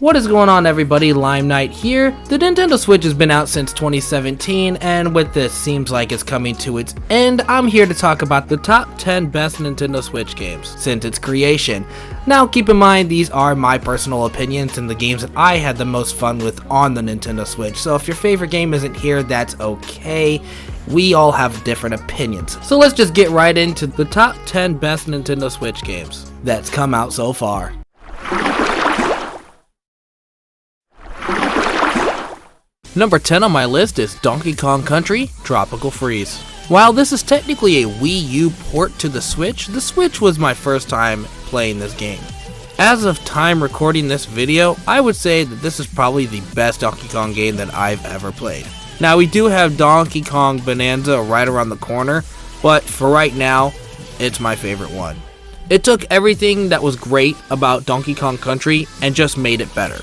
What is going on, everybody? Lime Knight here. The Nintendo Switch has been out since 2017, and with this seems like it's coming to its end, I'm here to talk about the top 10 best Nintendo Switch games since its creation. Now keep in mind, these are my personal opinions and the games that I had the most fun with on the Nintendo Switch, so if your favorite game isn't here, that's okay. We all have different opinions. So let's just get right into the top 10 best Nintendo Switch games that's come out so far. Number 10 on my list is Donkey Kong Country Tropical Freeze. While this is technically a Wii U port to the Switch was my first time playing this game. As of time recording this video, I would say that this is probably the best Donkey Kong game that I've ever played. Now we do have Donkey Kong Bonanza right around the corner, but for right now, it's my favorite one. It took everything that was great about Donkey Kong Country and just made it better.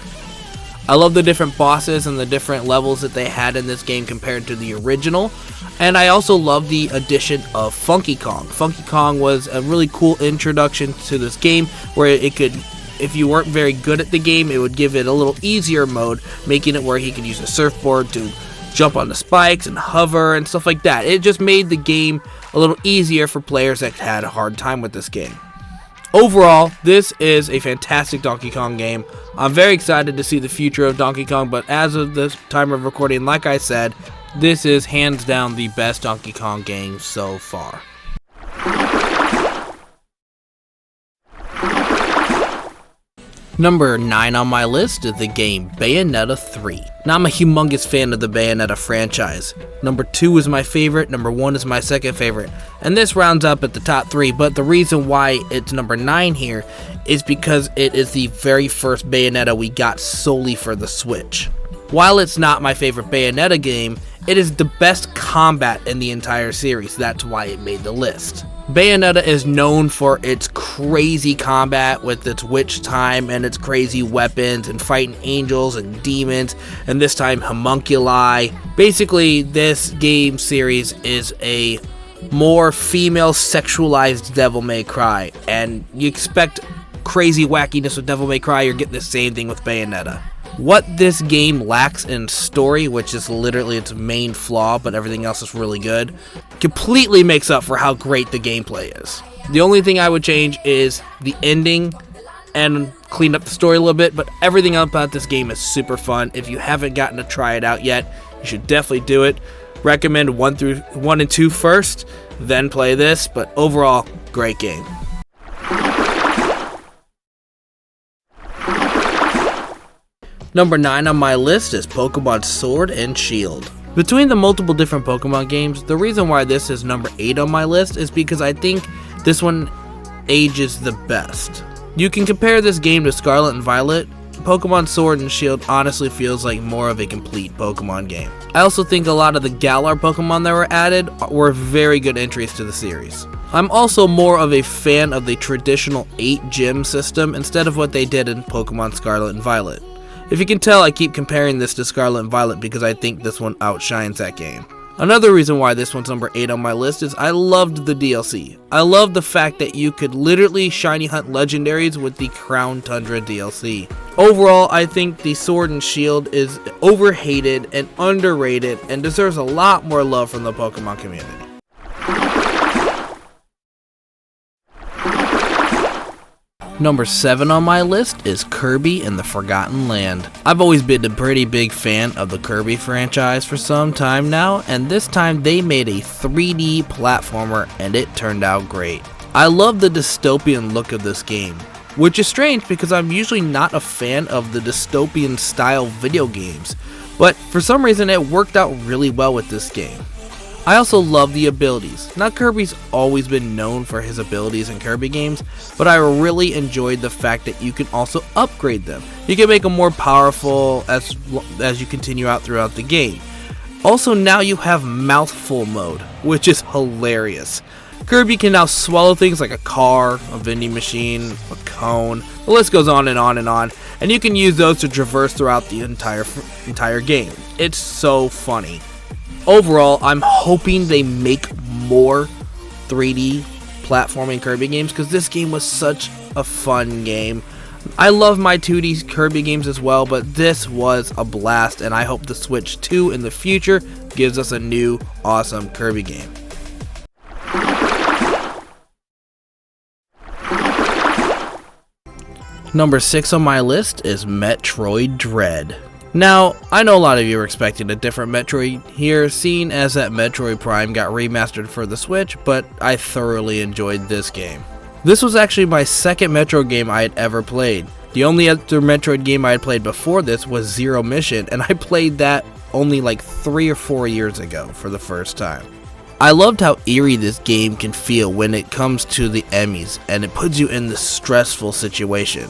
I love the different bosses and the different levels that they had in this game compared to the original, and I also love the addition of Funky Kong. Funky Kong was a really cool introduction to this game where it could, if you weren't very good at the game, it would give it a little easier mode, making it where he could use a surfboard to jump on the spikes and hover and stuff like that. It just made the game a little easier for players that had a hard time with this game. Overall, this is a fantastic Donkey Kong game. I'm very excited to see the future of Donkey Kong, but as of this time of recording, like I said, this is hands down the best Donkey Kong game so far. Number 9 on my list is the game Bayonetta 3. Now I'm a humongous fan of the Bayonetta franchise. Number 2 is my favorite, number 1 is my second favorite, and this rounds up at the top 3, but the reason why it's number 9 here is because it is the very first Bayonetta we got solely for the Switch. While it's not my favorite Bayonetta game, it is the best combat in the entire series, that's why it made the list. Bayonetta is known for its crazy combat with its witch time and its crazy weapons and fighting angels and demons, and this time homunculi. Basically, this game series is a more female sexualized Devil May Cry, and you expect crazy wackiness with Devil May Cry, you're getting the same thing with Bayonetta. What this game lacks in story, which is literally its main flaw, but everything else is really good, completely makes up for how great the gameplay is. The only thing I would change is the ending and clean up the story a little bit, but everything about this game is super fun. If you haven't gotten to try it out yet, you should definitely do it. Recommend 1 and 2 first, then play this, but overall, great game. Number 9 on my list is Pokemon Sword and Shield. Between the multiple different Pokemon games, the reason why this is number 8 on my list is because I think this one ages the best. You can compare this game to Scarlet and Violet. Pokemon Sword and Shield honestly feels like more of a complete Pokemon game. I also think a lot of the Galar Pokemon that were added were very good entries to the series. I'm also more of a fan of the traditional 8 gym system instead of what they did in Pokemon Scarlet and Violet. If you can tell, I keep comparing this to Scarlet and Violet because I think this one outshines that game. Another reason why this one's number 8 on my list is I loved the DLC. I loved the fact that you could literally shiny hunt legendaries with the Crown Tundra DLC. Overall, I think the Sword and Shield is overhated and underrated and deserves a lot more love from the Pokemon community. Number 7 on my list is Kirby and the Forgotten Land. I've always been a pretty big fan of the Kirby franchise for some time now, and this time they made a 3D platformer and it turned out great. I love the dystopian look of this game, which is strange because I'm usually not a fan of the dystopian style video games, but for some reason it worked out really well with this game. I also love the abilities. Now Kirby's always been known for his abilities in Kirby games, but I really enjoyed the fact that you can also upgrade them. You can make them more powerful as you continue out throughout the game. Also, now you have mouthful mode, which is hilarious. Kirby can now swallow things like a car, a vending machine, a cone, the list goes on and on and on, and you can use those to traverse throughout the entire game. It's so funny. Overall, I'm hoping they make more 3D platforming Kirby games because this game was such a fun game. I love my 2D Kirby games as well, but this was a blast, and I hope the Switch 2 in the future gives us a new awesome Kirby game. Number 6 on my list is Metroid Dread. Now, I know a lot of you are expecting a different Metroid here, seeing as that Metroid Prime got remastered for the Switch, but I thoroughly enjoyed this game. This was actually my second Metroid game I had ever played. The only other Metroid game I had played before this was Zero Mission, and I played that only like 3 or 4 years ago for the first time. I loved how eerie this game can feel when it comes to the enemies, and it puts you in this stressful situation.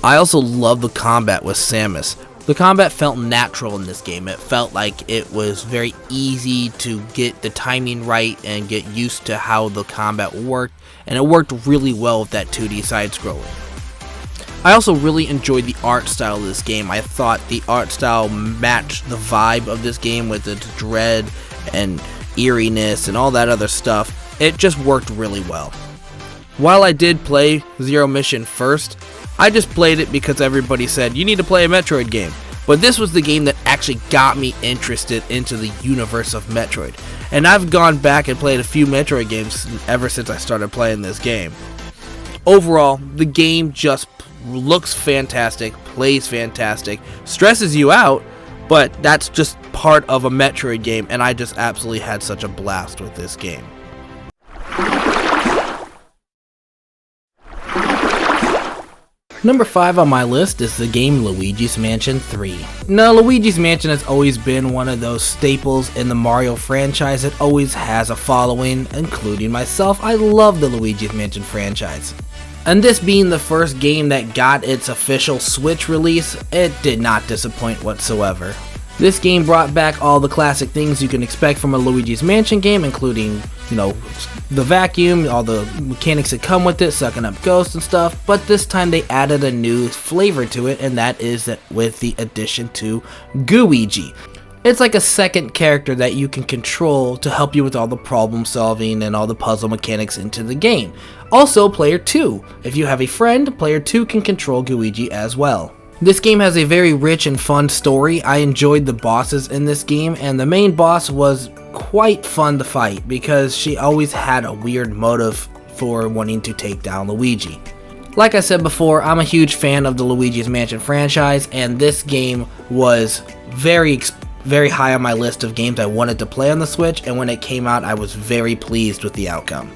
I also love the combat with Samus. The combat felt natural in this game. It felt like it was very easy to get the timing right and get used to how the combat worked, and it worked really well with that 2D side-scrolling. I also really enjoyed the art style of this game. I thought the art style matched the vibe of this game with its dread and eeriness and all that other stuff. It just worked really well. While I did play Zero Mission first, I just played it because everybody said, you need to play a Metroid game. But this was the game that actually got me interested into the universe of Metroid. And I've gone back and played a few Metroid games ever since I started playing this game. Overall, the game just looks fantastic, plays fantastic, stresses you out, but that's just part of a Metroid game, and I just absolutely had such a blast with this game. Number 5 on my list is the game Luigi's Mansion 3. Now, Luigi's Mansion has always been one of those staples in the Mario franchise. It always has a following, including myself. I love the Luigi's Mansion franchise. And this being the first game that got its official Switch release, it did not disappoint whatsoever. This game brought back all the classic things you can expect from a Luigi's Mansion game, including, the vacuum, all the mechanics that come with it, sucking up ghosts and stuff, but this time they added a new flavor to it, and that is that with the addition to Gooigi. It's like a second character that you can control to help you with all the problem solving and all the puzzle mechanics into the game. Also, Player 2. If you have a friend, Player 2 can control Gooigi as well. This game has a very rich and fun story. I enjoyed the bosses in this game, and the main boss was quite fun to fight because she always had a weird motive for wanting to take down Luigi. Like I said before, I'm a huge fan of the Luigi's Mansion franchise, and this game was very high on my list of games I wanted to play on the Switch, and when it came out, I was very pleased with the outcome.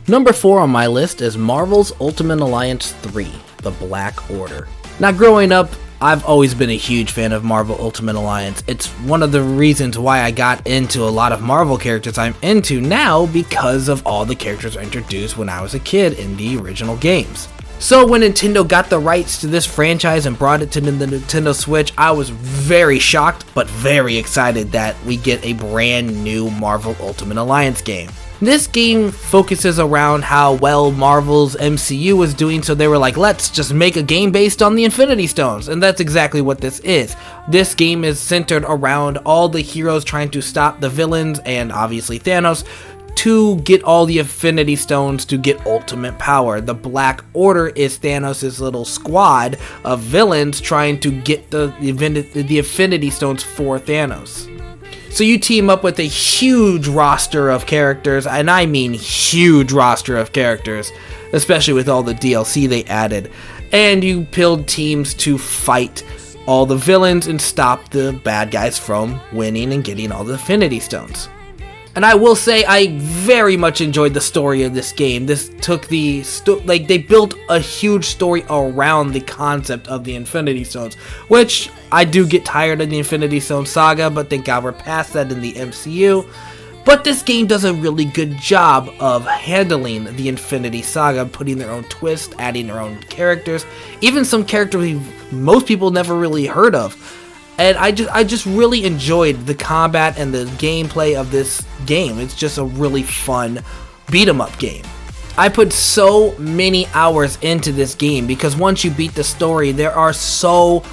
Number 4 on my list is Marvel's Ultimate Alliance 3, The Black Order. Now, growing up, I've always been a huge fan of Marvel Ultimate Alliance. It's one of the reasons why I got into a lot of Marvel characters I'm into now, because of all the characters introduced when I was a kid in the original games. So when Nintendo got the rights to this franchise and brought it to the Nintendo Switch, I was very shocked, but very excited that we get a brand new Marvel Ultimate Alliance game. This game focuses around how well Marvel's MCU was doing, so they were like, let's just make a game based on the Infinity Stones, and that's exactly what this is. This game is centered around all the heroes trying to stop the villains, and obviously Thanos, to get all the Infinity Stones to get ultimate power. The Black Order is Thanos' little squad of villains trying to get the Infinity Stones for Thanos. So you team up with a huge roster of characters, and I mean huge roster of characters, especially with all the DLC they added, and you build teams to fight all the villains and stop the bad guys from winning and getting all the Infinity Stones. And I will say, I very much enjoyed the story of this game. This took they built a huge story around the concept of the Infinity Stones, which I do get tired of the Infinity Stone saga, but thank God we're past that in the MCU. But this game does a really good job of handling the Infinity Saga, putting their own twist, adding their own characters, even some characters most people never really heard of. And I just really enjoyed the combat and the gameplay of this game. It's just a really fun beat 'em up game. I put so many hours into this game because once you beat the story, there are so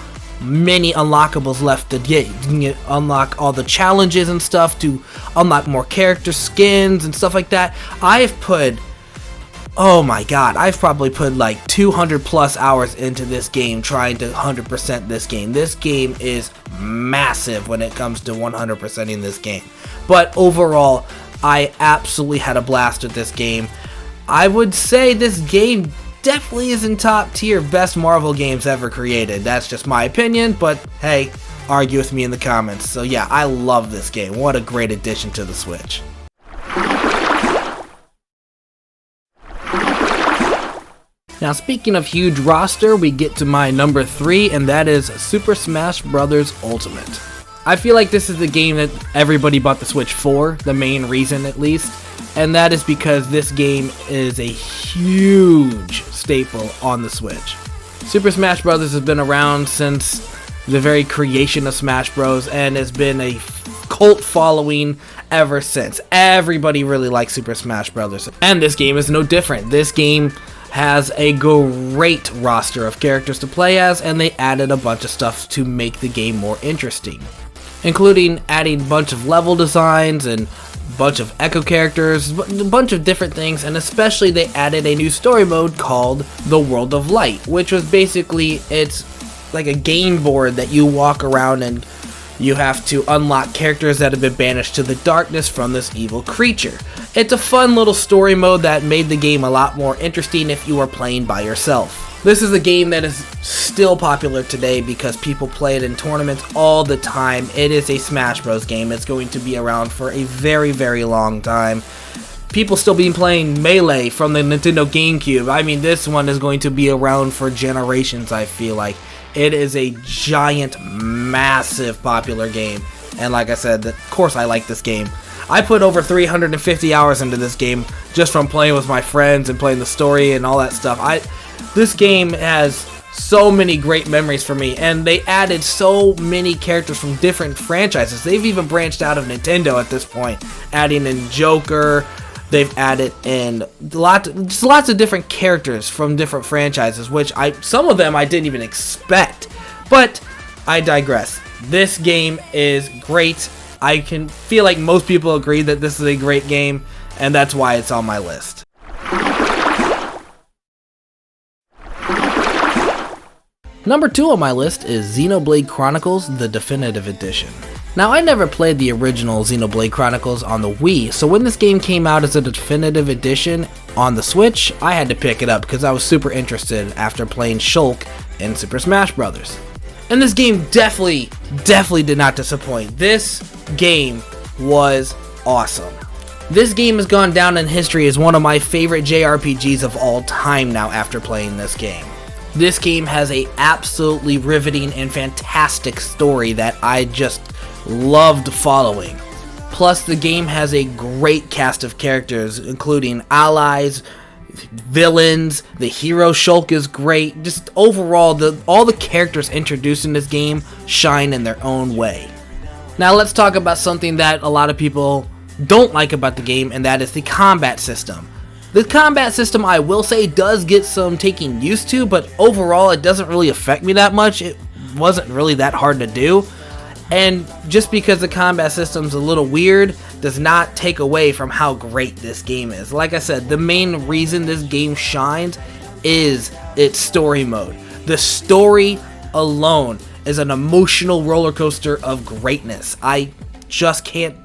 many unlockables left to get. You can unlock all the challenges and stuff to unlock more character skins and stuff like that. I've put, oh my god, I've probably put like 200 plus hours into this game trying to 100% this game. This game is massive when it comes to 100%ing this game. But overall, I absolutely had a blast with this game. I would say this game definitely is in top tier best Marvel games ever created. That's just my opinion, but hey, argue with me in the comments. So yeah, I love this game. What a great addition to the Switch. Now speaking of huge roster, we get to my number 3, and that is Super Smash Bros. Ultimate. I feel like this is the game that everybody bought the Switch for, the main reason at least, and that is because this game is a huge staple on the Switch. Super Smash Bros. Has been around since the very creation of Smash Bros. And has been a cult following ever since. Everybody really likes Super Smash Bros. And this game is no different. This game has a great roster of characters to play as, and they added a bunch of stuff to make the game more interesting, including adding a bunch of level designs and a bunch of echo characters, a bunch of different things, and especially they added a new story mode called the World of Light, which was basically, it's like a game board that you walk around and you have to unlock characters that have been banished to the darkness from this evil creature. It's a fun little story mode that made the game a lot more interesting if you are playing by yourself. This is a game that is still popular today because people play it in tournaments all the time. It is a Smash Bros. Game. It's going to be around for a very, very long time. People still been playing Melee from the Nintendo GameCube. I mean, this one is going to be around for generations, I feel like. It is a giant, massive popular game. And like I said, of course I like this game. I put over 350 hours into this game just from playing with my friends and playing the story and all that stuff. This game has so many great memories for me, and they added so many characters from different franchises. They've even branched out of Nintendo at this point, adding in Joker. They've added in lots of different characters from different franchises, which some of them I didn't even expect. But I digress. This game is great. I can feel like most people agree that this is a great game, and that's why it's on my list. Number 2 on my list is Xenoblade Chronicles: The Definitive Edition. Now, I never played the original Xenoblade Chronicles on the Wii, so when this game came out as a definitive edition on the Switch, I had to pick it up because I was super interested after playing Shulk in Super Smash Bros. And this game definitely did not disappoint. This game was awesome. This game has gone down in history as one of my favorite JRPGs of all time now after playing this game. This game has a absolutely riveting and fantastic story that I just loved following. Plus, the game has a great cast of characters, including allies, villains. The hero Shulk is great. Just overall, all the characters introduced in this game shine in their own way. Now let's talk about something that a lot of people don't like about the game, and that is the combat system. The combat system, I will say, does get some taking used to, but overall it doesn't really affect me that much. It wasn't really that hard to do. And just because the combat system's a little weird does not take away from how great this game is. Like I said, the main reason this game shines is its story mode. The story alone is an emotional roller coaster of greatness. I just can't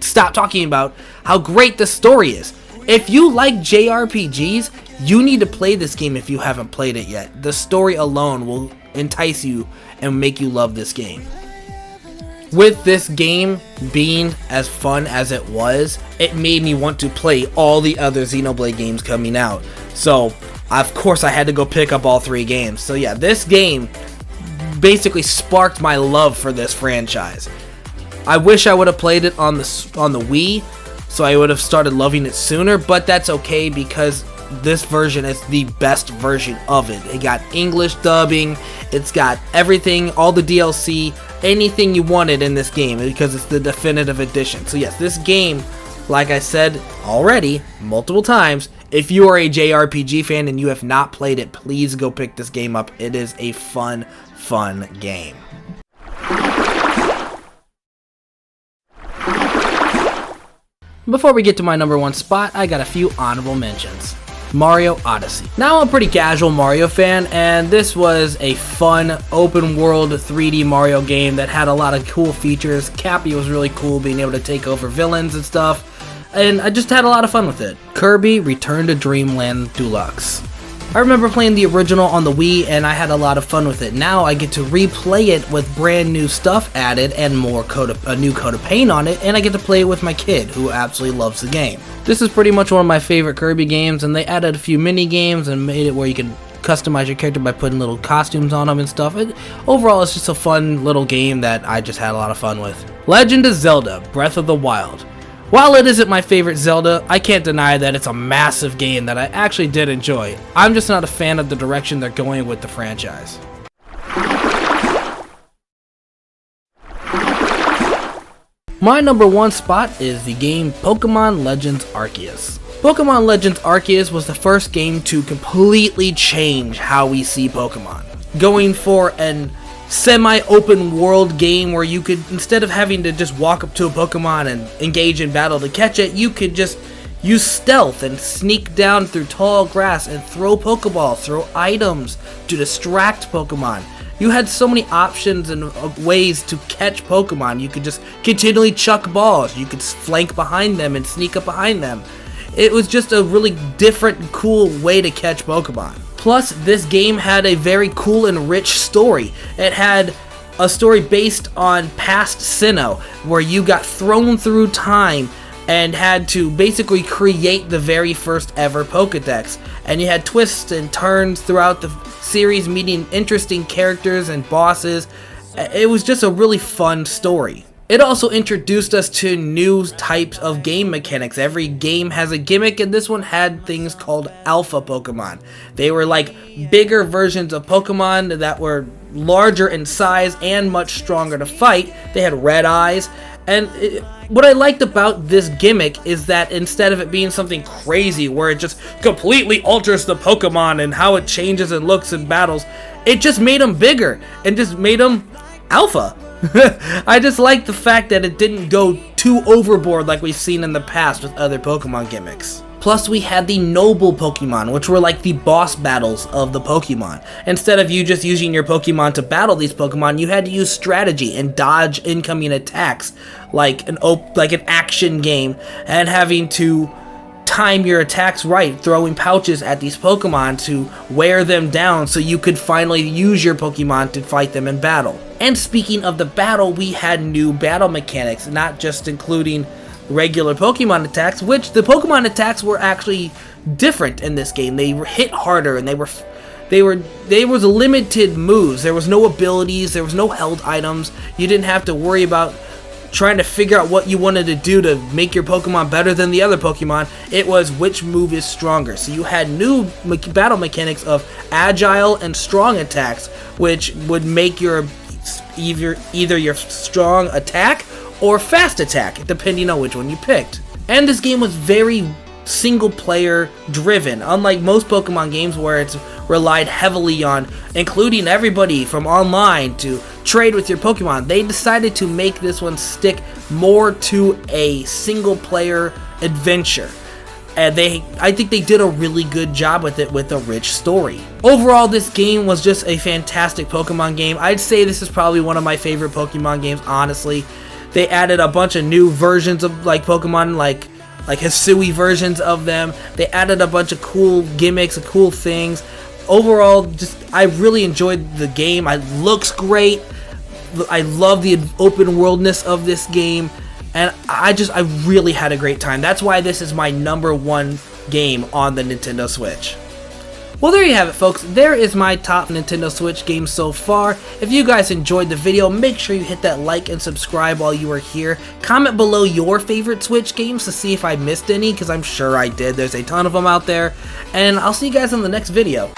stop talking about how great the story is. If you like JRPGs, you need to play this game if you haven't played it yet. The story alone will entice you and make you love this game. With this game being as fun as it was, it made me want to play all the other Xenoblade games coming out. So, of course, I had to go pick up all 3 games. So yeah, this game basically sparked my love for this franchise. I wish I would have played it on the Wii, so I would have started loving it sooner, but that's okay because this version is the best version of it. It got English dubbing, it's got everything, all the DLC, anything you wanted in this game because it's the definitive edition. So yes, this game, like I said already multiple times, if you are a JRPG fan and you have not played it, please go pick this game up. It is a fun fun game. Before we get to my number 1 spot, I got a few honorable mentions. Mario Odyssey. Now I'm a pretty casual Mario fan, and this was a fun open world 3D Mario game that had a lot of cool features. Cappy was really cool, being able to take over villains and stuff, and I just had a lot of fun with it. Kirby Return to Dreamland Deluxe. I remember playing the original on the Wii, and I had a lot of fun with it. Now I get to replay it with brand new stuff added and a new coat of paint on it, and I get to play it with my kid, who absolutely loves the game. This is pretty much one of my favorite Kirby games, and they added a few mini games and made it where you can customize your character by putting little costumes on them and stuff. Overall, it's just a fun little game that I just had a lot of fun with. Legend of Zelda: Breath of the Wild. While it isn't my favorite Zelda, I can't deny that it's a massive game that I actually did enjoy. I'm just not a fan of the direction they're going with the franchise. My number 1 spot is the game Pokemon Legends Arceus. Pokemon Legends Arceus was the first game to completely change how we see Pokemon. Going for an semi-open world game where you could, instead of having to just walk up to a Pokemon and engage in battle to catch it, you could just use stealth and sneak down through tall grass and throw Pokeballs, throw items to distract Pokemon. You had so many options and ways to catch Pokemon. You could just continually chuck balls, you could flank behind them and sneak up behind them. It was just a really different, cool way to catch Pokemon. Plus, this game had a very cool and rich story. It had a story based on past Sinnoh, where you got thrown through time and had to basically create the very first ever Pokedex. And you had twists and turns throughout the series, meeting interesting characters and bosses. It was just a really fun story. It also introduced us to new types of game mechanics. Every game has a gimmick, and this one had things called Alpha Pokemon. They were like bigger versions of Pokemon that were larger in size and much stronger to fight. They had red eyes, and what I liked about this gimmick is that instead of it being something crazy where it just completely alters the Pokemon and how it changes and looks in battles, it just made them bigger and just made them alpha. I just like the fact that it didn't go too overboard like we've seen in the past with other Pokemon gimmicks. Plus, we had the noble Pokemon, which were like the boss battles of the Pokemon. Instead of you just using your Pokemon to battle these Pokemon, you had to use strategy and dodge incoming attacks like an action game, and having to time your attacks right, throwing pouches at these Pokemon to wear them down so you could finally use your Pokemon to fight them in battle. And speaking of the battle, we had new battle mechanics, not just including regular Pokemon attacks, which the Pokemon attacks were actually different in this game. They hit harder, and there was limited moves. There was no abilities, there was no held items. You didn't have to worry about trying to figure out what you wanted to do to make your Pokemon better than the other Pokemon. It was which move is stronger. So you had new battle mechanics of agile and strong attacks, which would make your either your strong attack or fast attack, depending on which one you picked. And this game was very single player driven, unlike most Pokemon games where it's relied heavily on including everybody from online to trade with your Pokemon. They decided to make this one stick more to a single player adventure, and I think they did a really good job with it, with a rich story. Overall, this game was just a fantastic Pokemon game. I'd say this is probably one of my favorite Pokemon games, honestly. They added a bunch of new versions of Pokemon, like Hisui versions of them. They added a bunch of cool gimmicks and cool things. Overall, I really enjoyed the game. It looks great. I love the open worldness of this game, and I really had a great time. That's why this is my number 1 game on the Nintendo Switch. Well, there you have it, folks. There is my top Nintendo Switch games so far. If you guys enjoyed the video, make sure you hit that like and subscribe while you are here. Comment below your favorite Switch games to see if I missed any, because I'm sure I did. There's a ton of them out there. And I'll see you guys in the next video.